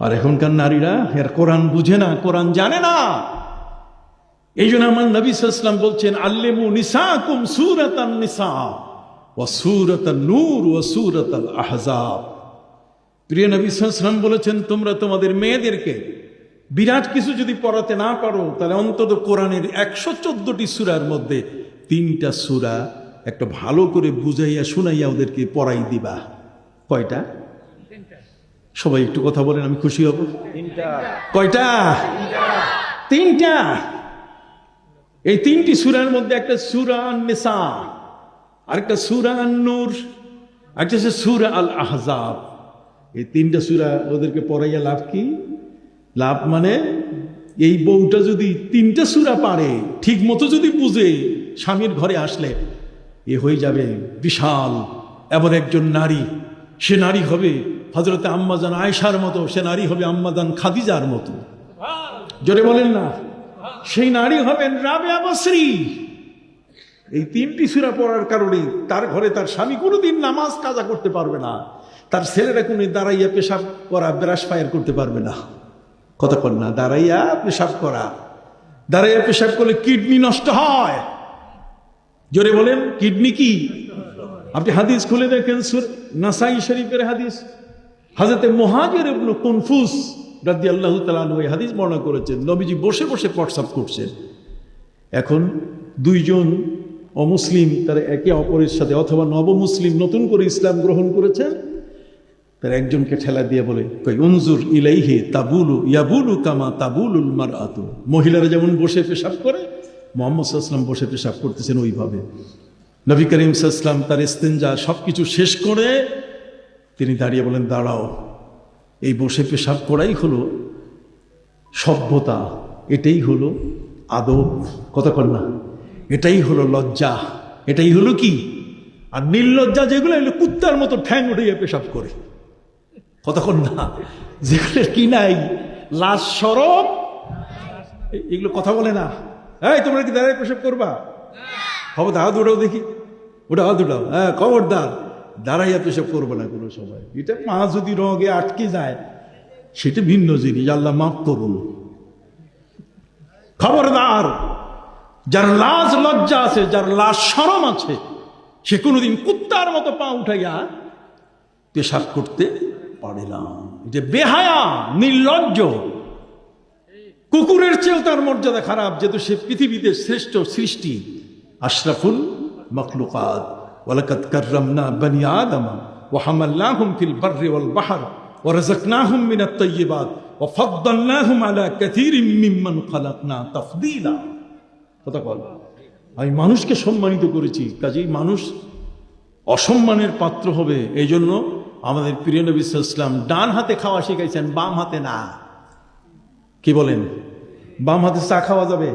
আর এখনকার নারীরা এর কোরআন বুঝে না, কোরআন জানে না। এই জন্য আমার নবী সাল্লাল্লাহু আলাইহি ওয়াসাল্লাম বলছেন, আল্লিমু নিসাকুম সূরাতান নিসা ওয়া সূরাতান নূর ওয়া সূরাতাল আহজাব। প্রিয় নবী সাল্লাল্লাহু আলাইহি ওয়াসাল্লাম বলেছেন, তোমরা তোমাদের মেয়েদেরকে বিরাট কিছু যদি পড়াতে না পারো, তাহলে অন্তত কোরআনের 114টি সূরার মধ্যে 3টা সূরা একটা ভালো করে বুঝাইয়া শুনাইয়া ওদেরকে পড়াই দিবা। কয়টা? সবাই একটু কথা বলেন, আমি খুশি হব। কয়টা? 3টা। এই 3টি সূরার মধ্যে একটা সূরা আন-নিসা, আরেকটা সূরা আন-নূর, একটা হচ্ছে সূরা আল আহজাব। এই 3টা সূরা ওদেরকে পড়াইয়া লাভ কি? লাভ মানে এই বউটা যদি 3টা সূরা পারে, ঠিক মতো যদি বুঝে, স্বামীর ঘরে আসলে এ হয়ে যাবে বিশাল এমন একজন নারী। সে নারী হবে হযরতে আম্মাজান আয়েশার মতো, সে নারী হবে আম্মাজান খাদিজার মতো। জোরে বলেন না। সেই নারী হবেন রাবেয়া বসরি। এই 3টি সূরা পড়ার কারণে তার ঘরে তার স্বামী কোনোদিন নামাজ কাজা করতে পারবে না, তার ছেলেরা কোনো দাঁড়াইয়া পেশাব করা ব্রাশ ফায়ার করতে পারবে না। কতক্ষণ না দাঁড়াইয়া পেশাব করা, দাঁড়াইয়া পেশাব করলে কিডনি নষ্ট হয়। জোরে বলেন, কিডনি কি? আপনি হাদিস খুলে দেখেন, নাসাই শরীফের হাদিস, হযরতে মুহাজির ইবনে কুনফুস রাদিয়াল্লাহু তাআলা আনহু এই হাদিস বর্ণনা করেছেন। নবীজি বসে বসে প্রস্রাব করছেন। এখন 2 জন অমুসলিম তারা একে অপরের সাথে, অথবা নবমুসলিম নতুন করে ইসলাম গ্রহণ করেছেন, তার একজনকে ঠেলা দিয়ে বলে, কই উনজুর ইলাইহি তাবুলু ইয়াবুলু কামা তাবুলুল মারআতু। মহিলারা যেমন বসে পেশাব করে, মুহাম্মদ সাল্লাল্লাহু আলাইহি ওয়াসাল্লাম বসে পেশাব করতেছেন ওইভাবে। নবী করিম সাল্লাল্লাহু আলাইহি ওয়াসাল্লাম তার ইস্তেনজা সবকিছু শেষ করে তিনি দাঁড়িয়ে বলেন, দাঁড়াও, এই বসে পেশাব করাই হলো সভ্যতা, এটাই হলো আদব। কতক্ষণ না, এটাই হলো লজ্জা, এটাই হলো কি? আর নির্লজ্জা যেগুলো, এগুলো কুত্তার মতো ঠ্যাং উঠিয়ে পেশাব করে। কতক্ষণ না, যেগুলো কি নাই লাজ শরম, এগুলো কথা বলে না। এই তোমরা কি দাঁড়ায় পেশাব করবা? হবে হাত উঠাও দেখি, ওটা হাত উঠাও। হ্যাঁ, খবরদার দাঁড়াইয়া পেশাব করবো না কোনো সময়। এটা পা যদি রগে আটকে যায় সেটা ভিন্ন জিনিস, আল্লাহ মাফ করুন। খবরদার, যার লাজ লজ্জা আছে, যার লাজ শরম আছে, সে কোনোদিন কুত্তার মতো পা উঠাইয়া পেশাব করতে পারে না। এটা বেহায়া, নির্লজ্জ। কুকুরের চেয়েও তার মর্যাদা খারাপ, যেহেতু সে পৃথিবীতে শ্রেষ্ঠ সৃষ্টি, আশরাফুল মখলুকাত। ওয়ালাকাদ কাররামনা বনি আদম ওয়া হামালনাহুম ফিল বাররি ওয়াল বাহর ওয়া রাযাকনাহুম মিনাত তাইয়্যিবাত ওয়া ফাদ্দালনাহুম আলা কাসীরিম মিম্মান খালাকনা তাফদীলা। কথা বল, আমি মানুষকে সম্মানিত করেছি, কাজেই মানুষ অসম্মানের পাত্র হবে। এই জন্য আমাদের প্রিয় নবী সাল্লাল্লাহু আলাইহি ওয়াসাল্লাম ডান হাতে খাওয়া শিখাইছেন, বাম হাতে না। কি বলেন? বাম হাতে চা খাওয়া যাবে?